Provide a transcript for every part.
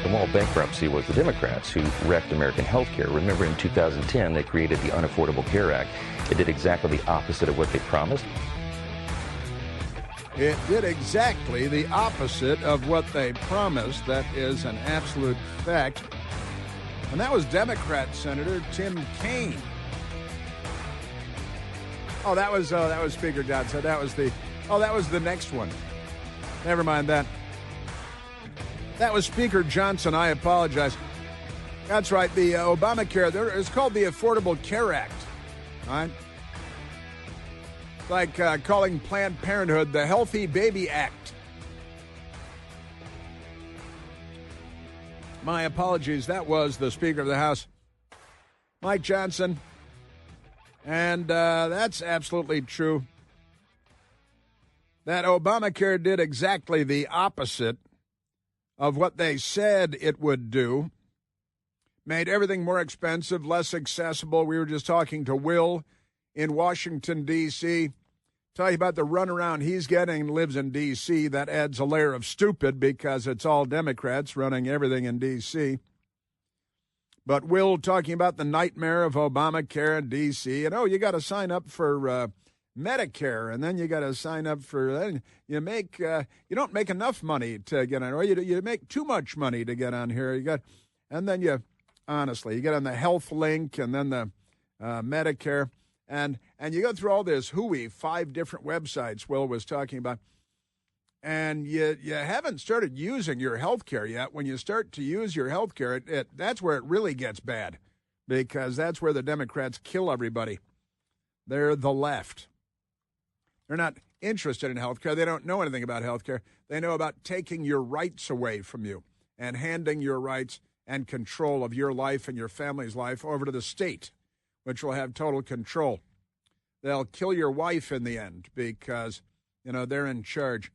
the mall bankruptcy was the Democrats who wrecked American health care. Remember, in 2010, they created the Unaffordable Care Act. It did exactly the opposite of what they promised. It did exactly the opposite of what they promised. That is an absolute fact. And that was Democrat Senator Tim Kaine. Oh, that was Speaker Johnson. That was the next one. Never mind that. That was Speaker Johnson. I apologize. That's right. The Obamacare, it's called the Affordable Care Act. All right? It's like calling Planned Parenthood the Healthy Baby Act. My apologies. That was the Speaker of the House, Mike Johnson. And that's absolutely true. That Obamacare did exactly the opposite of what they said it would do. Made everything more expensive, less accessible. We were just talking to Will in Washington, D.C., talking about the runaround he's getting, lives in D.C. That adds a layer of stupid because it's all Democrats running everything in D.C. But Will talking about the nightmare of Obamacare in D.C. And, you got to sign up for Medicare, and then you got to sign up for you don't make enough money to get on, or you make too much money to get on here. You get on the Health Link and then the Medicare, and you go through all this hooey, 5 different websites Will was talking about, and you haven't started using your health care yet. When you start to use your health care, that's where it really gets bad, because that's where the Democrats kill everybody. They're the left. They're not interested in health care. They don't know anything about health care. They know about taking your rights away from you and handing your rights and control of your life and your family's life over to the state, which will have total control. They'll kill your wife in the end because, they're in charge.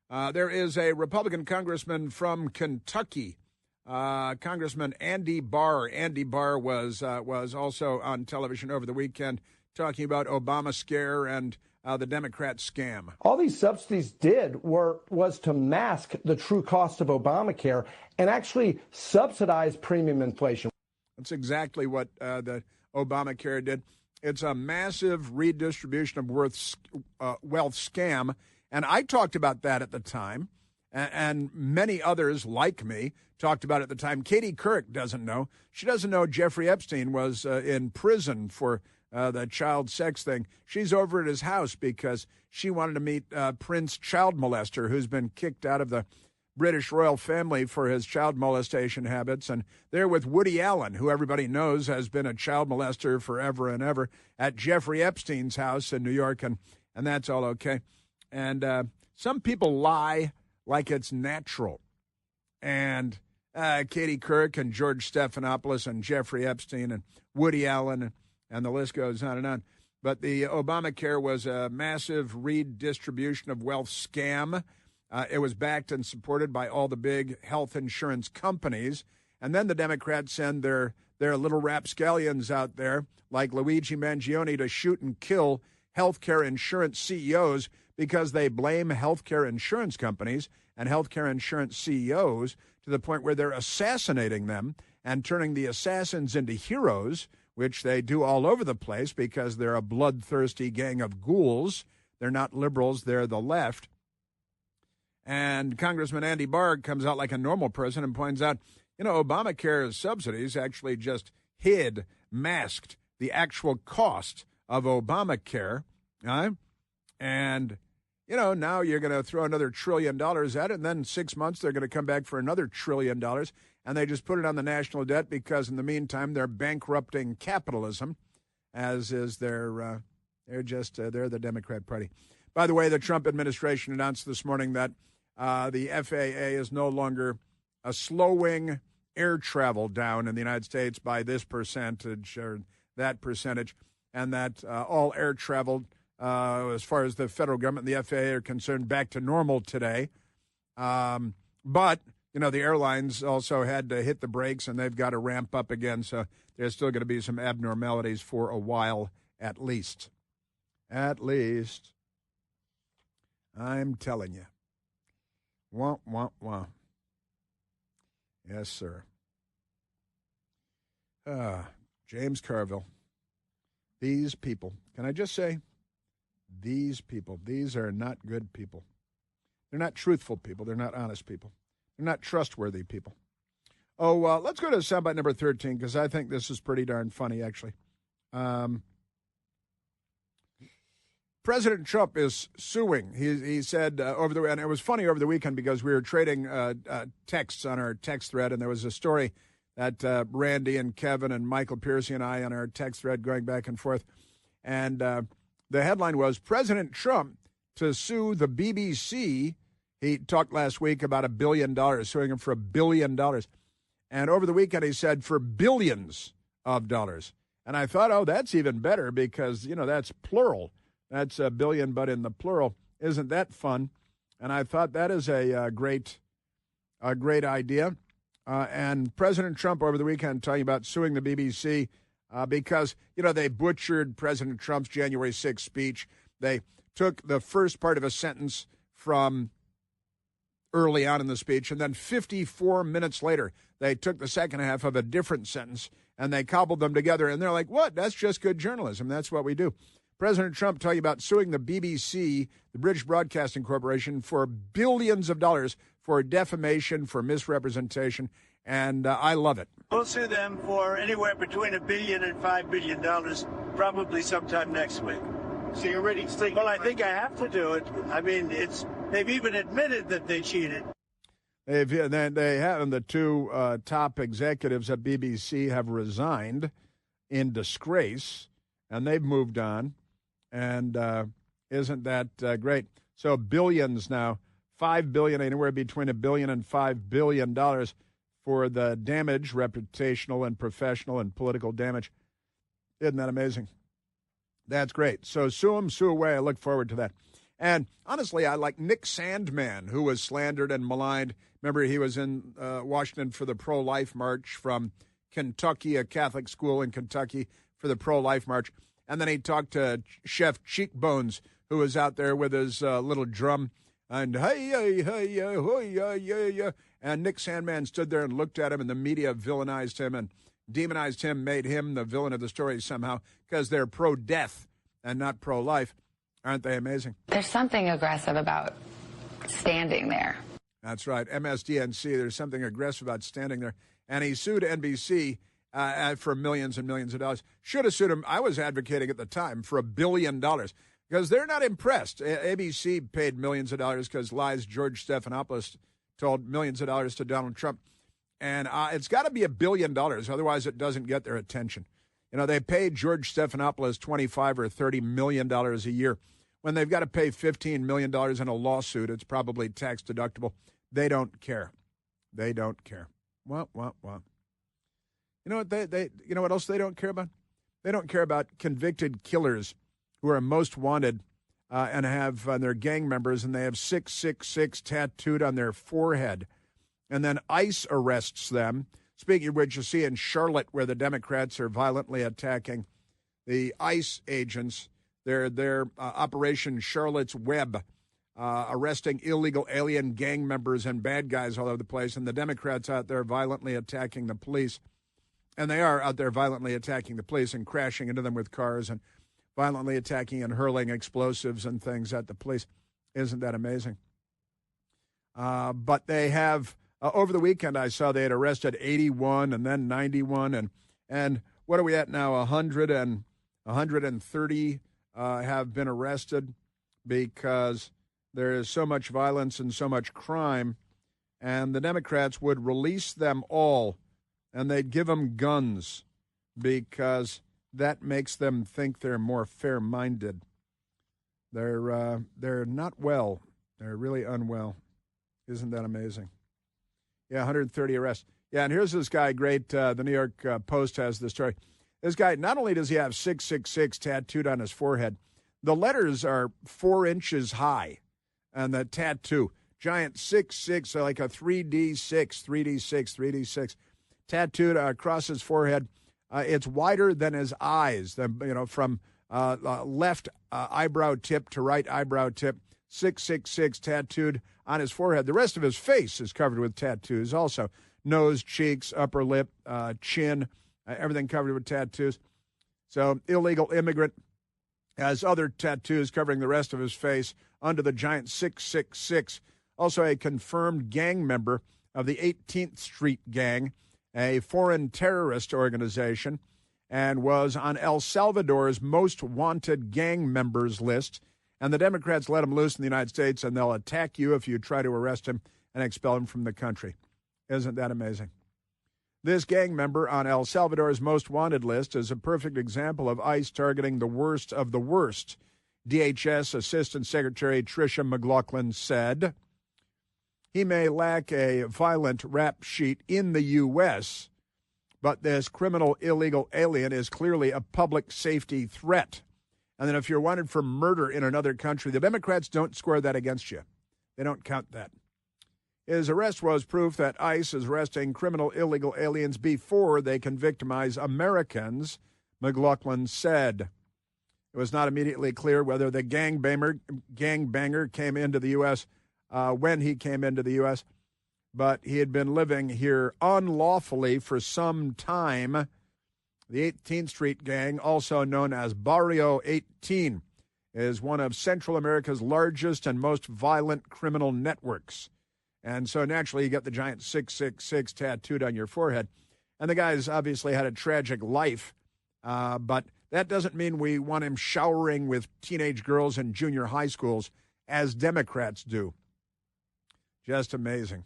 There is a Republican congressman from Kentucky, Congressman Andy Barr. Andy Barr was also on television over the weekend talking about Obamacare and the Democrat scam. All these subsidies was to mask the true cost of Obamacare and actually subsidize premium inflation. That's exactly what the Obamacare did. It's a massive redistribution of wealth scam. And I talked about that at the time, and many others like me talked about it at the time. Katie Couric doesn't know. She doesn't know Jeffrey Epstein was in prison for the child sex thing. She's over at his house because she wanted to meet Prince Child Molester, who's been kicked out of the British royal family for his child molestation habits. And they're with Woody Allen, who everybody knows has been a child molester forever and ever, at Jeffrey Epstein's house in New York, and that's all okay. And some people lie like it's natural. And Katie Couric and George Stephanopoulos and Jeffrey Epstein and Woody Allen and the list goes on and on. But the Obamacare was a massive redistribution of wealth scam. It was backed and supported by all the big health insurance companies. And then the Democrats send their little rapscallions out there, like Luigi Mangione, to shoot and kill healthcare insurance CEOs because they blame healthcare insurance companies and healthcare insurance CEOs to the point where they're assassinating them and turning the assassins into heroes, which they do all over the place because they're a bloodthirsty gang of ghouls. They're not liberals, they're the left. And Congressman Andy Barr comes out like a normal person and points out, Obamacare's subsidies actually just masked the actual cost of Obamacare. And, now you're going to throw another $1 trillion at it, and then in 6 months they're going to come back for another $1 trillion. And they just put it on the national debt because in the meantime they're bankrupting capitalism, as is they're the Democrat Party. By the way, the Trump administration announced this morning that the FAA is no longer slowing air travel down in the United States by this percentage or that percentage, and that all air travel, as far as the federal government and the FAA are concerned, back to normal today. But the airlines also had to hit the brakes, and they've got to ramp up again, so there's still going to be some abnormalities for a while at least. At least. I'm telling you. Wah, wah, wah. Yes, sir. James Carville. These people, can I just say, these people, these are not good people. They're not truthful people. They're not honest people. They're not trustworthy people. Oh, let's go to soundbite number 13, because I think this is pretty darn funny, actually. President Trump is suing. He said and it was funny over the weekend because we were trading texts on our text thread, and there was a story that Randy and Kevin and Michael Piercy and I on our text thread going back and forth. And the headline was, President Trump to sue the BBC. He talked last week about $1 billion, suing him for $1 billion. And over the weekend, he said for billions of dollars. And I thought, oh, that's even better because, that's plural. That's a billion, but in the plural. Isn't that fun? And I thought that is a great idea. And President Trump over the weekend talking about suing the BBC because, they butchered President Trump's January 6th speech. They took the first part of a sentence from early on in the speech, and then 54 minutes later, they took the second half of a different sentence, and they cobbled them together. And they're like, what? That's just good journalism. That's what we do. President Trump talking about suing the BBC, the British Broadcasting Corporation, for billions of dollars for defamation, for misrepresentation, and I love it. We'll sue them for anywhere between $1 billion and $5 billion, probably sometime next week. So you're ready to take? Well, I think I have to do it. I mean, they've even admitted that they cheated. And the two top executives at BBC have resigned in disgrace, and they've moved on. And isn't that great? So billions now, $5 billion, anywhere between $1 billion and $5 billion for the damage, reputational and professional and political damage. Isn't that amazing? That's great. So sue him, sue away. I look forward to that. And honestly, I like Nick Sandmann, who was slandered and maligned. Remember, he was in Washington for the pro-life march from Kentucky, a Catholic school in Kentucky, for the pro-life march. And then he talked to Chef Cheekbones, who was out there with his little drum. And and Nick Sandmann stood there and looked at him, and the media villainized him and demonized him, made him the villain of the story somehow, because they're pro-death and not pro-life. Aren't they amazing? There's something aggressive about standing there. That's right. MSDNC, there's something aggressive about standing there. And he sued NBC for millions and millions of dollars. Should have sued him. I was advocating at the time for $1 billion because they're not impressed. ABC paid millions of dollars because lies George Stephanopoulos told millions of dollars to Donald Trump. And it's got to be $1 billion. Otherwise, it doesn't get their attention. They paid George Stephanopoulos $25 or $30 million a year. When they've got to pay $15 million in a lawsuit, it's probably tax deductible. They don't care. They don't care. What? You know what you know what else they don't care about? They don't care about convicted killers who are most wanted and have their gang members, and they have 666 tattooed on their forehead. And then ICE arrests them. Speaking of which, you see in Charlotte where the Democrats are violently attacking the ICE agents, their Operation Charlotte's Web, arresting illegal alien gang members and bad guys all over the place. And the Democrats out there violently attacking the police. And they are out there violently attacking the police and crashing into them with cars and violently attacking and hurling explosives and things at the police. Isn't that amazing? But they have, over the weekend I saw they had arrested 81 and then 91. And what are we at now? 130 have been arrested because there is so much violence and so much crime. And the Democrats would release them all, and they'd give them guns because that makes them think they're more fair-minded. They're not well. They're really unwell. Isn't that amazing? Yeah, 130 arrests. Yeah, and here's this guy, great. The New York Post has the story. This guy, not only does he have 666 tattooed on his forehead, the letters are 4 inches high, and the tattoo, giant 666, like a 3D6, tattooed across his forehead. It's wider than his eyes, from left eyebrow tip to right eyebrow tip, 666 tattooed on his forehead. The rest of his face is covered with tattoos also. nose, cheeks, upper lip, chin, everything covered with tattoos. So illegal immigrant has other tattoos covering the rest of his face under the giant 666. Also a confirmed gang member of the 18th Street Gang, a foreign terrorist organization, and was on El Salvador's most wanted gang members list. And the Democrats let him loose in the United States, and they'll attack you if you try to arrest him and expel him from the country. Isn't that amazing? This gang member on El Salvador's most wanted list is a perfect example of ICE targeting the worst of the worst, DHS Assistant Secretary Tricia McLaughlin said. He may lack a violent rap sheet in the U.S., but this criminal illegal alien is clearly a public safety threat. And then if you're wanted for murder in another country, the Democrats don't score that against you. They don't count that. His arrest was proof that ICE is arresting criminal illegal aliens before they can victimize Americans, McLaughlin said. It was not immediately clear whether the gangbanger came into the U.S. When he came into the U.S., but he had been living here unlawfully for some time. The 18th Street Gang, also known as Barrio 18, is one of Central America's largest and most violent criminal networks. And so naturally you get the giant 666 tattooed on your forehead. And the guy's obviously had a tragic life, but that doesn't mean we want him showering with teenage girls in junior high schools, as Democrats do. Just amazing.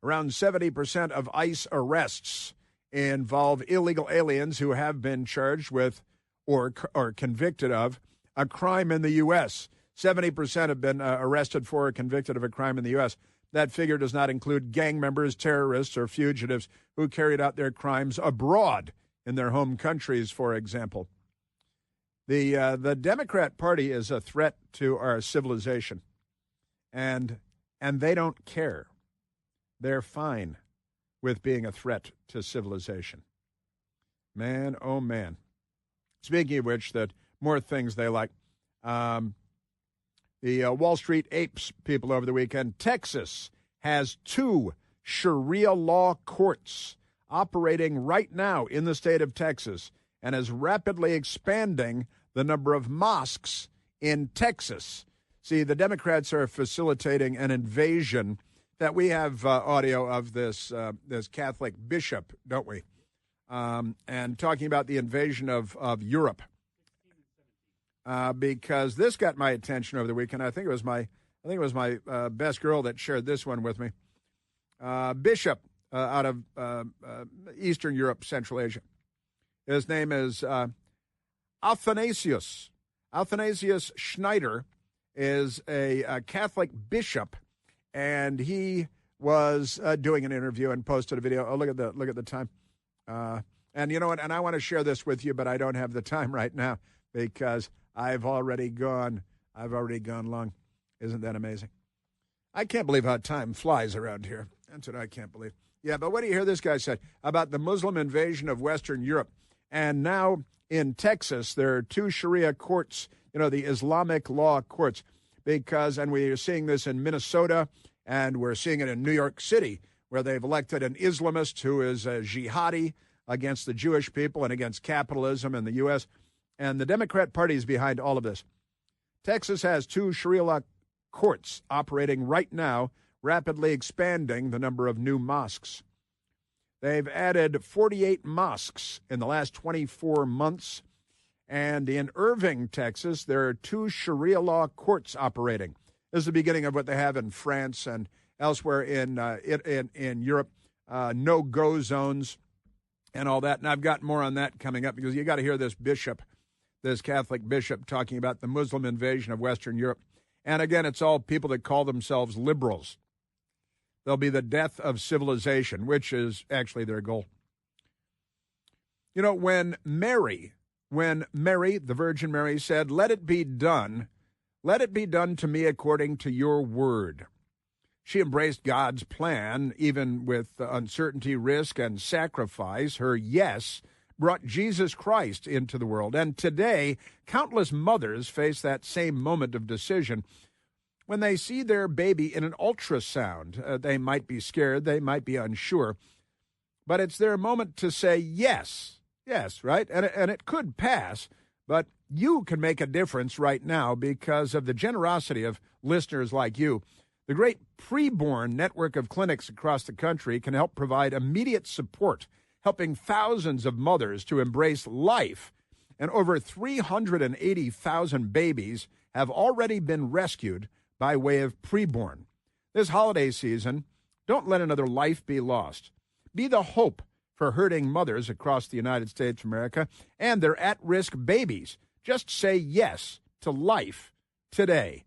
Around 70% of ICE arrests involve illegal aliens who have been charged with or convicted of a crime in the U.S. 70% have been arrested for or convicted of a crime in the U.S. That figure does not include gang members, terrorists, or fugitives who carried out their crimes abroad in their home countries, for example. The Democrat Party is a threat to our civilization, and they don't care. They're fine with being a threat to civilization. Man, oh man. Speaking of which, that more things they like. The Wall Street Apes people over the weekend. Texas has 2 Sharia law courts operating right now in the state of Texas and is rapidly expanding the number of mosques in Texas. See, the Democrats are facilitating an invasion. That we have audio of this Catholic bishop, don't we? And talking about the invasion of Europe. Because this got my attention over the weekend. I think it was my best girl that shared this one with me. Bishop out of Eastern Europe, Central Asia. His name is Athanasius. Athanasius Schneider is a Catholic bishop, and he was doing an interview and posted a video. Oh, look at the time. And you know what? And I want to share this with you, but I don't have the time right now because I've already gone long. Isn't that amazing? I can't believe how time flies around here. That's what I can't believe. Yeah, but what do you hear this guy say about the Muslim invasion of Western Europe? And now in Texas, there are 2 Sharia courts, the Islamic law courts, and we are seeing this in Minnesota, and we're seeing it in New York City, where they've elected an Islamist who is a jihadi against the Jewish people and against capitalism in the U.S., and the Democrat Party is behind all of this. Texas has 2 Sharia law courts operating right now, rapidly expanding the number of new mosques. They've added 48 mosques in the last 24 months. And in Irving, Texas, there are 2 Sharia law courts operating. This is the beginning of what they have in France and elsewhere in Europe, no-go zones and all that. And I've got more on that coming up because you got to hear this Catholic bishop talking about the Muslim invasion of Western Europe. And again, it's all people that call themselves liberals. They'll be the death of civilization, which is actually their goal. When Mary, the Virgin Mary, said, let it be done to me according to your word. She embraced God's plan, even with uncertainty, risk, and sacrifice. Her yes brought Jesus Christ into the world. And today, countless mothers face that same moment of decision. when they see their baby in an ultrasound. They might be scared, they might be unsure, but it's their moment to say yes, right? And it could pass, but you can make a difference right now because of the generosity of listeners like you. The great preborn network of clinics across the country can help provide immediate support, helping thousands of mothers to embrace life. And over 380,000 babies have already been rescued by way of preborn. This holiday season, don't let another life be lost. Be the hope for hurting mothers across the United States of America and their at-risk babies. Just say yes to life today.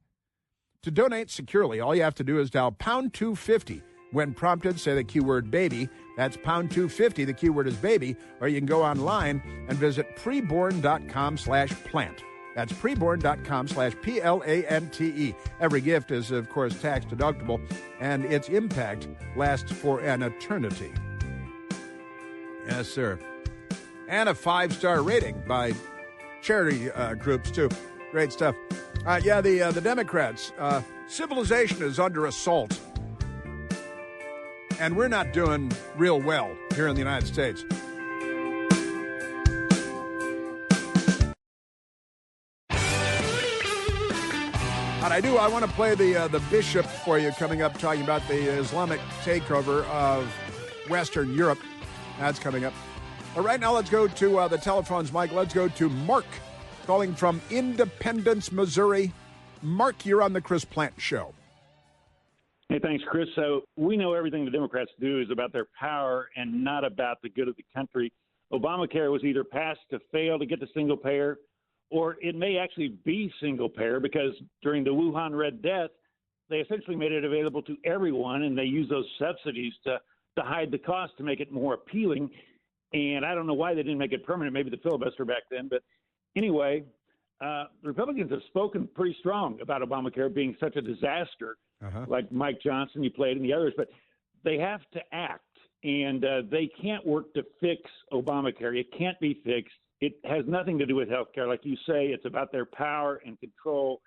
To donate securely, all you have to do is dial pound 250. When prompted, say the keyword baby. That's pound 250. The keyword is baby. Or you can go online and visit preborn.com/plant. That's preborn.com/PLANTE. Every gift is, of course, tax deductible, and its impact lasts for an eternity. Yes, sir. And a 5-star rating by charity groups, too. Great stuff. The Democrats. Civilization is under assault. And we're not doing real well here in the United States. And I want to play the bishop for you coming up, talking about the Islamic takeover of Western Europe. That's coming up. But right now, let's go to the telephones, Mike. Let's go to Mark, calling from Independence, Missouri. Mark, you're on the Chris Plant Show. Hey, thanks, Chris. So we know everything the Democrats do is about their power and not about the good of the country. Obamacare was either passed to fail to get to single payer, or it may actually be single payer because during the Wuhan Red Death, they essentially made it available to everyone, and they used those subsidies to hide the cost to make it more appealing. And I don't know why they didn't make it permanent, maybe the filibuster back then. But anyway, the Republicans have spoken pretty strong about Obamacare being such a disaster, like Mike Johnson, you played, and the others. But they have to act, and they can't work to fix Obamacare. It can't be fixed. It has nothing to do with health care. Like you say, it's about their power and control.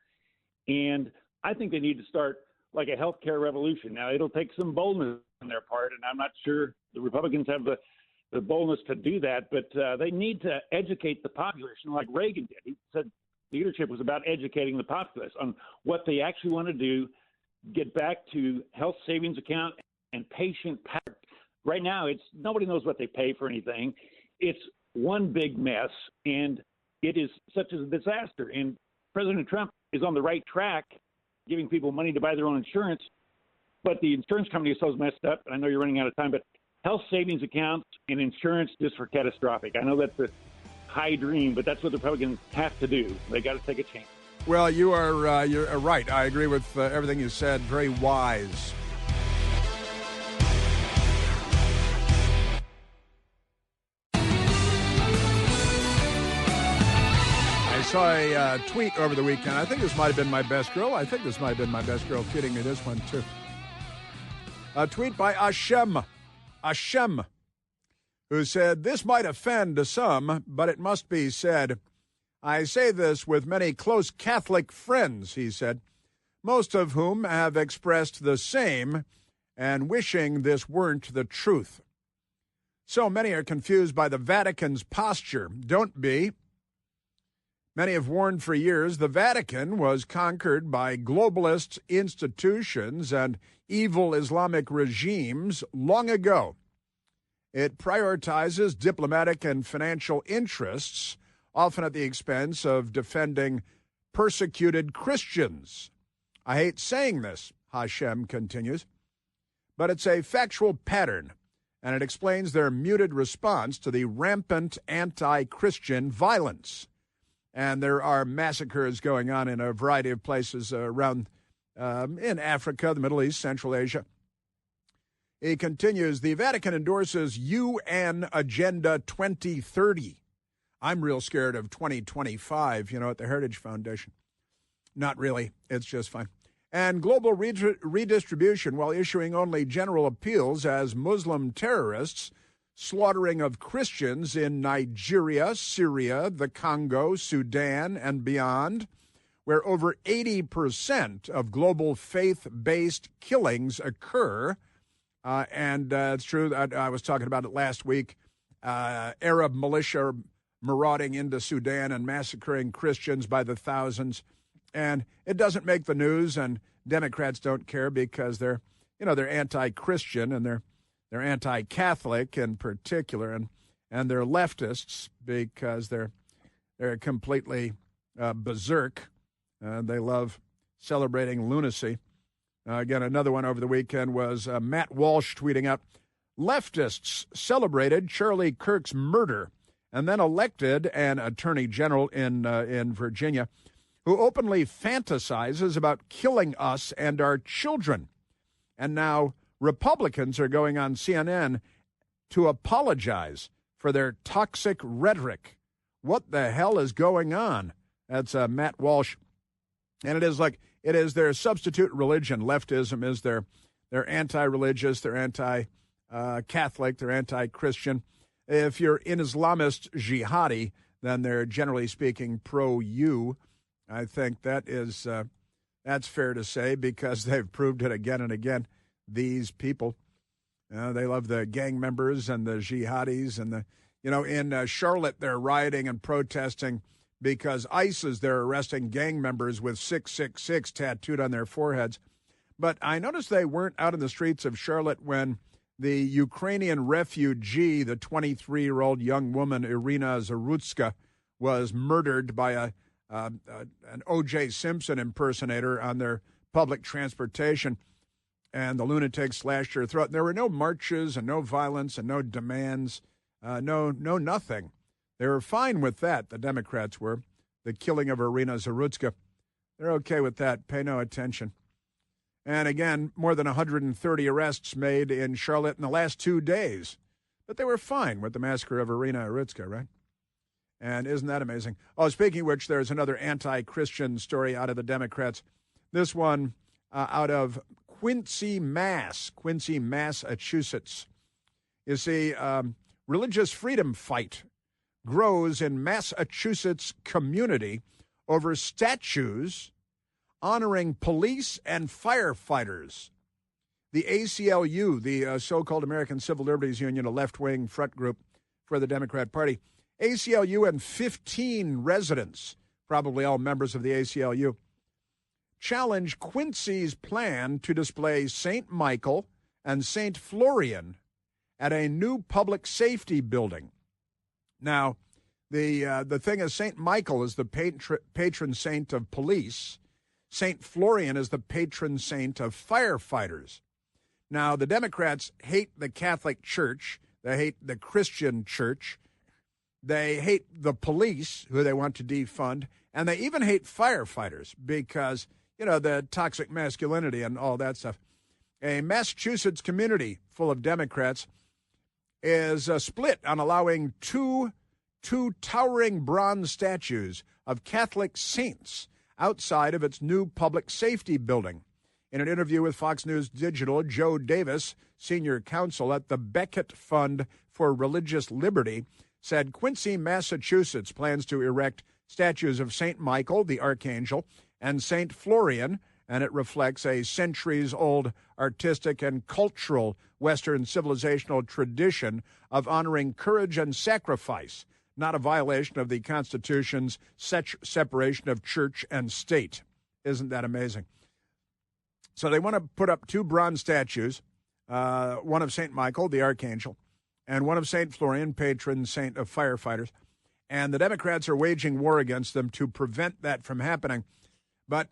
And I think they need to start like a health care revolution. Now, it'll take some boldness on their part, and I'm not sure the Republicans have the boldness to do that, but they need to educate the population like Reagan did. He said leadership was about educating the populace on what they actually want to do, get back to health savings account and patient power. Right now, nobody knows what they pay for anything. It's one big mess, and it is such a disaster. And President Trump is on the right track, giving people money to buy their own insurance, but the insurance company is so messed up, and I know you're running out of time, but health savings accounts and insurance just for catastrophic. I know that's a high dream, but that's what the Republicans have to do. They got to take a chance. Well, you're right. I agree with everything you said. Very wise. I saw a tweet over the weekend. I think this might have been my best girl. Kidding me, this one too. A tweet by Hashem, who said, "This might offend to some, but it must be said. I say this with many close Catholic friends," he said, "most of whom have expressed the same and wishing this weren't the truth. So many are confused by the Vatican's posture. Don't be. Many have warned for years the Vatican was conquered by globalist institutions and evil Islamic regimes long ago. It prioritizes diplomatic and financial interests, often at the expense of defending persecuted Christians. I hate saying this," Hashem continues, "but it's a factual pattern, and it explains their muted response to the rampant anti-Christian violence. And there are massacres going on in a variety of places around in Africa, the Middle East, Central Asia." He continues, "The Vatican endorses UN Agenda 2030. I'm real scared of 2025, at the Heritage Foundation. Not really. It's just fine. And global redistribution while issuing only general appeals as Muslim terrorists, slaughtering of Christians in Nigeria, Syria, the Congo, Sudan, and beyond, where over 80% of global faith-based killings occur. And it's true. I was talking about it last week. Arab militia marauding into Sudan and massacring Christians by the thousands. And it doesn't make the news, and Democrats don't care because they're anti-Christian and they're anti-Catholic in particular, and they're leftists because they're completely berserk. They love celebrating lunacy. Again, another one over the weekend was Matt Walsh tweeting out, leftists celebrated Charlie Kirk's murder and then elected an attorney general in Virginia who openly fantasizes about killing us and our children. And now Republicans are going on CNN to apologize for their toxic rhetoric. What the hell is going on? That's Matt Walsh. And it is their substitute religion. Leftism is they're anti-religious, they're anti-Catholic, they're anti-Christian. If you're an Islamist jihadi, then they're generally speaking pro-you. I think that's fair to say because they've proved it again and again. These people, they love the gang members and the jihadis and in Charlotte they're rioting and protesting because ISIS, they're arresting gang members with 666 tattooed on their foreheads. But I noticed they weren't out in the streets of Charlotte when the Ukrainian refugee, the 23-year-old young woman, Irina Zarutska, was murdered by an O.J. Simpson impersonator on their public transportation, and the lunatics slashed her throat. There were no marches and no violence and no demands, no nothing. They were fine with that, the Democrats were. The killing of Irina Zarutska, they're okay with that. Pay no attention. And again, more than 130 arrests made in Charlotte in the last 2 days. But they were fine with the massacre of Irina Zarutska, right? And isn't that amazing? Oh, speaking of which, there's another anti-Christian story out of the Democrats. This one out of Quincy, Massachusetts. You see, religious freedom fight grows in Massachusetts community over statues honoring police and firefighters. The ACLU, the so-called American Civil Liberties Union, a left-wing front group for the Democrat Party, ACLU and 15 residents, probably all members of the ACLU, challenge Quincy's plan to display St. Michael and St. Florian at a new public safety building. Now, the thing is, St. Michael is the patron saint of police. St. Florian is the patron saint of firefighters. Now, the Democrats hate the Catholic Church. They hate the Christian Church. They hate the police, who they want to defund. And they even hate firefighters because, the toxic masculinity and all that stuff. A Massachusetts community full of Democrats is split on allowing two towering bronze statues of Catholic saints outside of its new public safety building. In an interview with Fox News Digital, Joe Davis, senior counsel at the Becket Fund for Religious Liberty, said Quincy, Massachusetts plans to erect statues of St. Michael, the Archangel, and St. Florian, and it reflects a centuries-old artistic and cultural Western civilizational tradition of honoring courage and sacrifice, not a violation of the Constitution's separation of church and state. Isn't that amazing? So they want to put up two bronze statues, one of St. Michael, the Archangel, and one of St. Florian, patron saint of firefighters. And the Democrats are waging war against them to prevent that from happening. But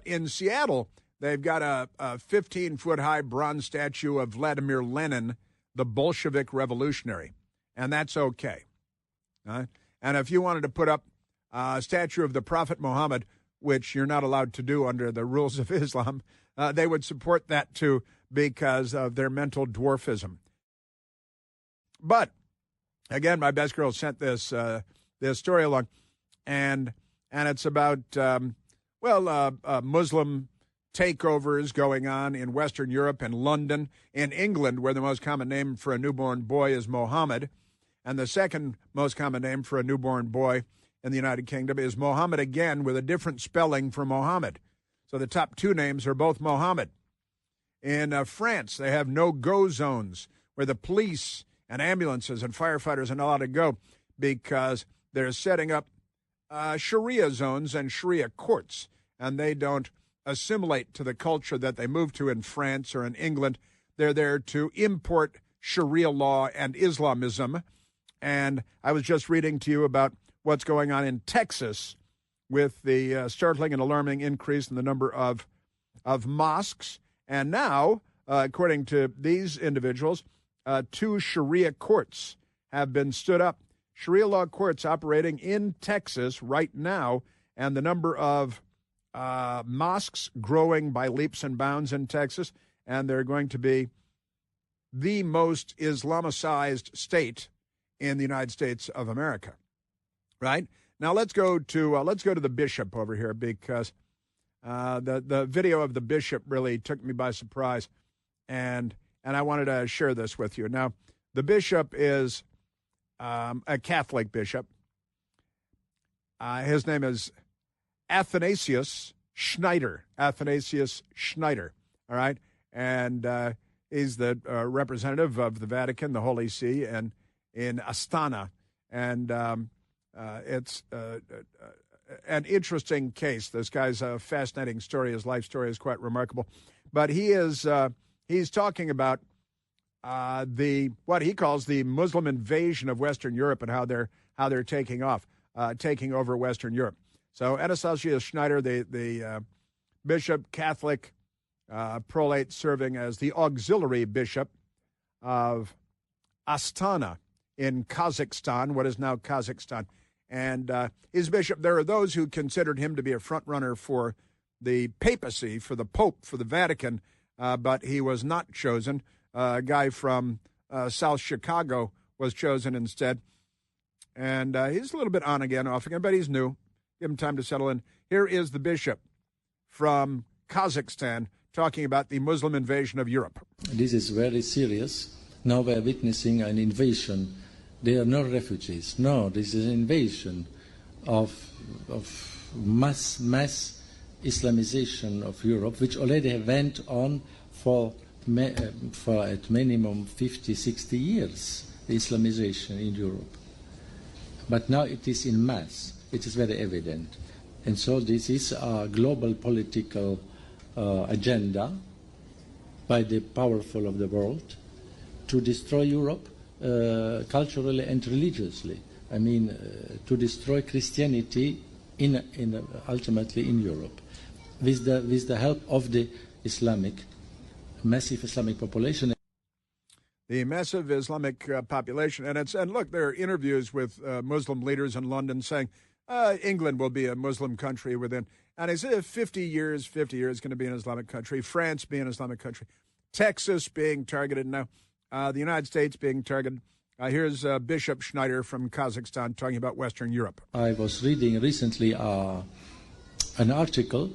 in Seattle, they've got a 15-foot-high bronze statue of Vladimir Lenin, the Bolshevik revolutionary, and that's okay. And if you wanted to put up a statue of the Prophet Muhammad, which you're not allowed to do under the rules of Islam, they would support that too because of their mental dwarfism. But again, my best girl sent this story along, and it's about Muslim takeovers going on in Western Europe and London, in England, where the most common name for a newborn boy is Mohammed, and the second most common name for a newborn boy in the United Kingdom is Mohammed again with a different spelling for Mohammed. So the top two names are both Mohammed. In France, they have no-go zones where the police and ambulances and firefighters are not allowed to go because they're setting up Sharia zones and Sharia courts, and they don't assimilate to the culture that they move to in France or in England. They're there to import Sharia law and Islamism. And I was just reading to you about what's going on in Texas with the startling and alarming increase in the number of mosques. And now, according to these individuals, 2 Sharia courts have been stood up. Sharia law courts operating in Texas right now, and the number of mosques growing by leaps and bounds in Texas, and they're going to be the most Islamicized state in the United States of America. Right? Now let's go to the bishop over here, because the video of the bishop really took me by surprise, and I wanted to share this with you. Now, the bishop is a Catholic bishop. His name is Athanasius Schneider. Athanasius Schneider. All right, and he's the representative of the Vatican, the Holy See, and in Astana, and it's an interesting case. This guy's a fascinating story. His life story is quite remarkable, but he's talking about what he calls the Muslim invasion of Western Europe and how they're taking over Western Europe. So Athanasius Schneider, the bishop, Catholic prolate, serving as the auxiliary bishop of Astana in Kazakhstan, what is now Kazakhstan. And his bishop, there are those who considered him to be a front runner for the papacy, for the Pope, for the Vatican, but he was not chosen. A guy from South Chicago was chosen instead. And he's a little bit on again, off again, but he's new. Give him time to settle in. Here is the bishop from Kazakhstan talking about the Muslim invasion of Europe. This is very serious. Now we are witnessing an invasion. They are not refugees. No, this is an invasion of mass Islamization of Europe, which already went on for at minimum 50, 60 years, the Islamization in Europe. But now it is in mass. It is very evident. And so this is a global political agenda by the powerful of the world to destroy Europe culturally and religiously. I mean, to destroy Christianity ultimately in Europe, with the help of the massive Islamic population. The massive Islamic population, and look, there are interviews with Muslim leaders in London saying England will be a Muslim country within, and he said 50 years going to be an Islamic country, France being an Islamic country, Texas being targeted now, the United States being targeted. Here's Bishop Schneider from Kazakhstan talking about Western Europe. I was reading recently an article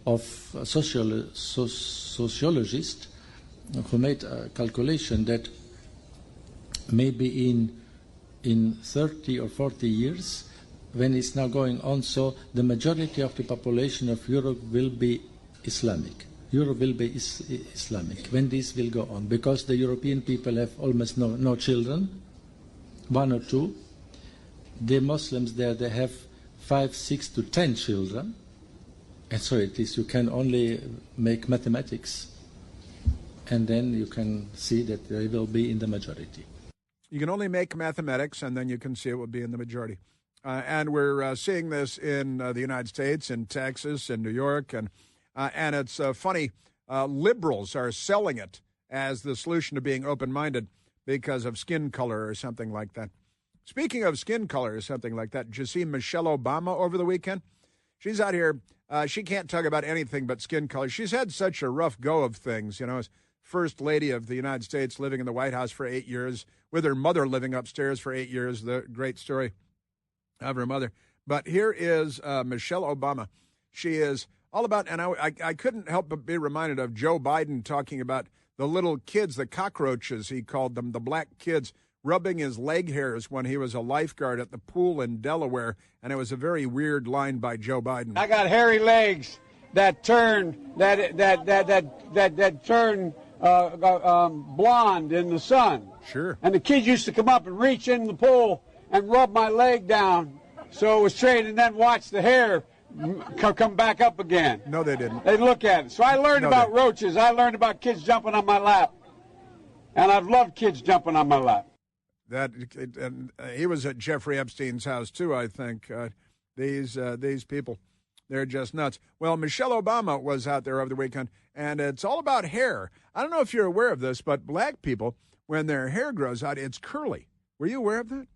of a sociologist who made a calculation that maybe in 30 or 40 years, when it's now going on, so the majority of the population of Europe will be Islamic. Europe will be Islamic when this will go on, because the European people have almost no children, 1 or 2. The Muslims there, they have 5, 6 to 10 children, and so it is, you can only make mathematics, and then you can see that they will be in the majority. You can only make mathematics, and then you can see it will be in the majority. And we're seeing this in the United States, in Texas, in New York, and it's funny. Liberals are selling it as the solution to being open-minded because of skin color or something like that. Speaking of skin color or something like that, did you see Michelle Obama over the weekend? She's out here. She can't talk about anything but skin color. She's had such a rough go of things, as First Lady of the United States, living in the White House for 8 years, with her mother living upstairs for 8 years, the great story of her mother. But here is Michelle Obama. She is all about, and I couldn't help but be reminded of Joe Biden talking about the little kids, the cockroaches, he called them, the black kids rubbing his leg hairs when he was a lifeguard at the pool in Delaware, and it was a very weird line by Joe Biden. I got hairy legs that turn blonde in the sun. Sure. And the kids used to come up and reach in the pool and rub my leg down so it was straight, and then watch the hair come back up again. No, they didn't. They'd look at it. So I learned about roaches. I learned about kids jumping on my lap. And I've loved kids jumping on my lap. He was at Jeffrey Epstein's house, too, I think. These people, they're just nuts. Well, Michelle Obama was out there over the weekend, and it's all about hair. I don't know if you're aware of this, but black people, when their hair grows out, it's curly. Were you aware of that?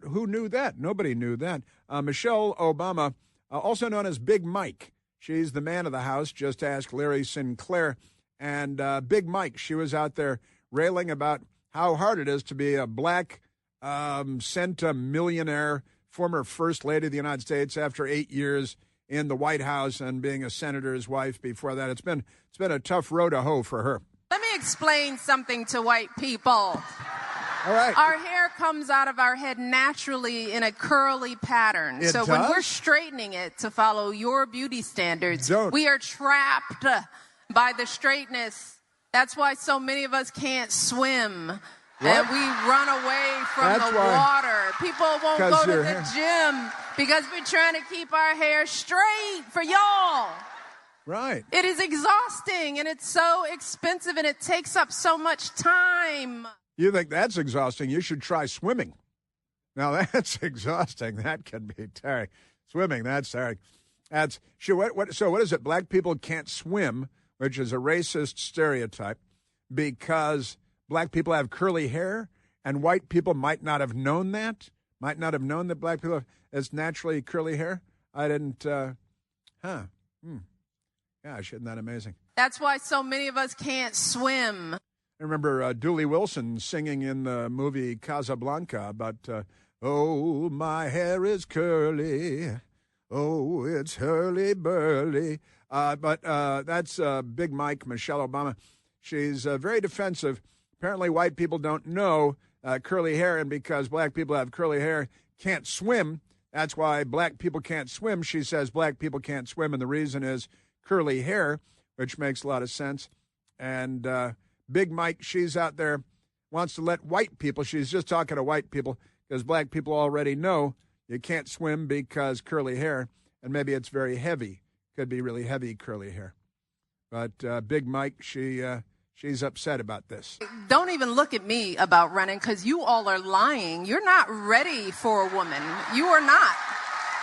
Who knew that? Nobody knew that. Michelle Obama, also known as Big Mike. She's the man of the house. Just ask Larry Sinclair. And Big Mike, she was out there railing about how hard it is to be a black centimillionaire, former First Lady of the United States after 8 years in the White House and being a senator's wife before that. It's been a tough road to hoe for her. Let me explain something to white people. All right. Our hair comes out of our head naturally in a curly pattern. It does? When we're straightening it to follow your beauty standards, we are trapped by the straightness. That's why so many of us can't swim. What? And we run away from the water. People won't go to the gym because we're trying to keep our hair straight for y'all. Right. It is exhausting, and it's so expensive, and it takes up so much time. You think that's exhausting? You should try swimming. Now, that's exhausting. That can be tiring. Swimming, that's tiring. So what is it? Black people can't swim, which is a racist stereotype, because black people have curly hair, and white people might not have known that, might not have known that black people have naturally curly hair. I didn't, Gosh, isn't that amazing? That's why so many of us can't swim. I remember Dooley Wilson singing in the movie Casablanca about, oh, my hair is curly, oh, it's hurly-burly. But that's Big Mike, Michelle Obama. She's very defensive. Apparently white people don't know curly hair, and because black people have curly hair, can't swim. That's why black people can't swim. She says black people can't swim, and the reason is curly hair, which makes a lot of sense. And Big Mike, she's out there, wants to let white people, she's just talking to white people, because black people already know you can't swim because curly hair, and maybe it's very heavy. Could be really heavy curly hair. But Big Mike, she's upset about this. Don't even look at me about running, because you all are lying. You're not ready for a woman. You are not.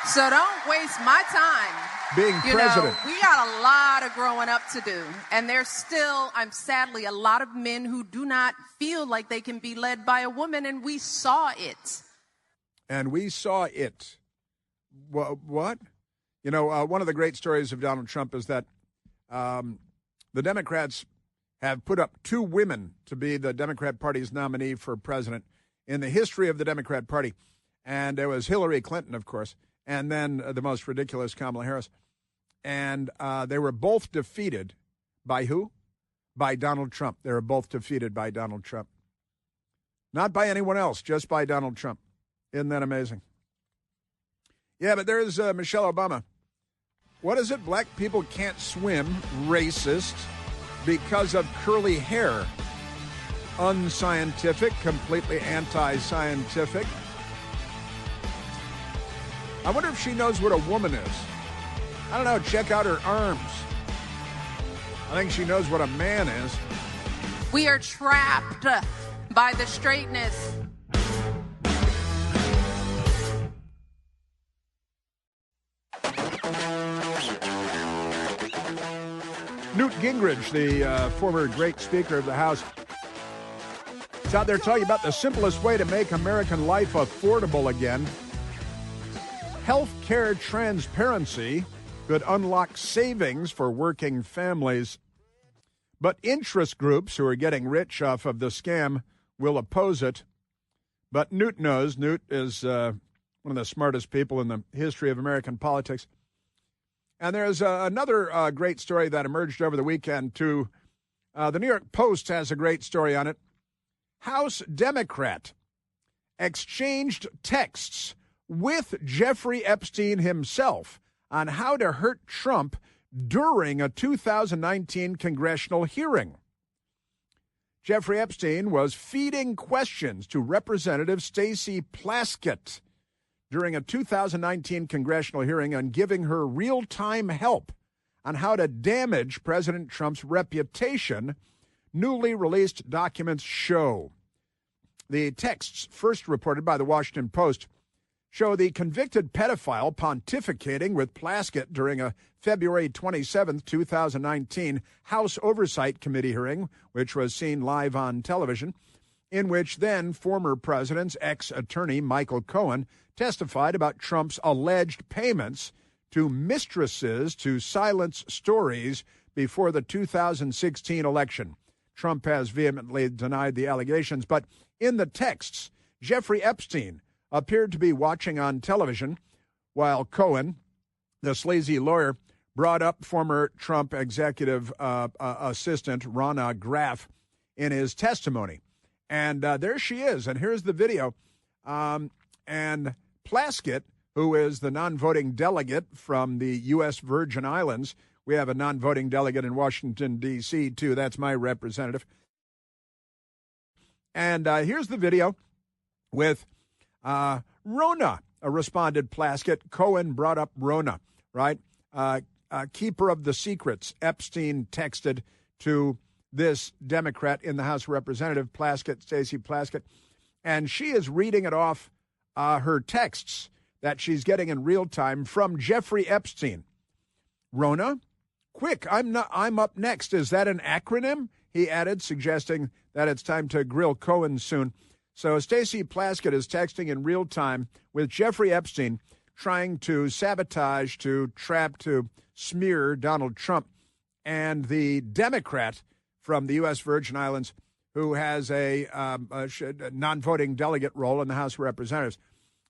So don't waste my time. Being president. We got a lot of growing up to do. And there's still, sadly, a lot of men who do not feel like they can be led by a woman, and we saw it. And we saw it. What? You know, one of the great stories of Donald Trump is that the Democrats have put up 2 women to be the Democrat Party's nominee for president in the history of the Democrat Party. And it was Hillary Clinton, of course, and then the most ridiculous Kamala Harris. And they were both defeated by who? By Donald Trump. They were both defeated by Donald Trump. Not by anyone else, just by Donald Trump. Isn't that amazing? Yeah, but there's Michelle Obama. What is it? Black people can't swim, racist, because of curly hair. Unscientific, completely anti-scientific. I wonder if she knows what a woman is. I don't know, check out her arms. I think she knows what a man is. We are trapped by the straightness. Newt Gingrich, the former great Speaker of the House, is out there talking about the simplest way to make American life affordable again. Health care transparency could unlock savings for working families. But interest groups who are getting rich off of the scam will oppose it. But Newt knows. Newt is one of the smartest people in the history of American politics. And there's another great story that emerged over the weekend, too. The New York Post has a great story on it. House Democrat exchanged texts with Jeffrey Epstein himself on how to hurt Trump during a 2019 congressional hearing. Jeffrey Epstein was feeding questions to Representative Stacey Plaskett during a 2019 congressional hearing and giving her real-time help on how to damage President Trump's reputation, newly released documents show. The texts, first reported by the Washington Post, show the convicted pedophile pontificating with Plaskett during a February 27, 2019 House Oversight Committee hearing, which was seen live on television, in which then former president's ex-attorney Michael Cohen testified about Trump's alleged payments to mistresses to silence stories before the 2016 election. Trump has vehemently denied the allegations, but in the texts, Jeffrey Epstein appeared to be watching on television while Cohen, the sleazy lawyer, brought up former Trump executive assistant Ronna Graff in his testimony. And there she is, and here's the video. And Plaskett, who is the non-voting delegate from the U.S. Virgin Islands, we have a non-voting delegate in Washington, D.C., too. That's my representative. And here's the video with Ronna, responded Plaskett. Cohen brought up Ronna, right? Keeper of the secrets, Epstein texted to this Democrat in the House of Representatives, Plaskett, Stacey Plaskett, and she is reading it off her texts that she's getting in real time from Jeffrey Epstein. Ronna, quick, I'm up next. Is that an acronym? He added, suggesting that it's time to grill Cohen soon. So Stacey Plaskett is texting in real time with Jeffrey Epstein, trying to sabotage, to trap, to smear Donald Trump. And the Democrat from the U.S. Virgin Islands, who has a non-voting delegate role in the House of Representatives,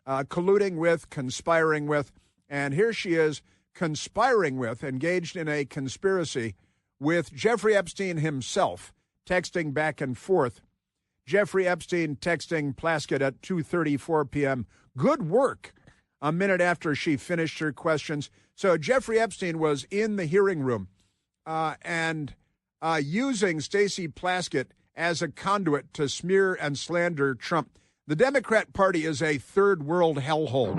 colluding with, conspiring with, and here she is conspiring with, engaged in a conspiracy with Jeffrey Epstein himself, texting back and forth. Jeffrey Epstein texting Plaskett at 2:34 p.m. Good work, a minute after she finished her questions. So Jeffrey Epstein was in the hearing room and using Stacey Plaskett as a conduit to smear and slander Trump. The Democrat Party is a third world hellhole.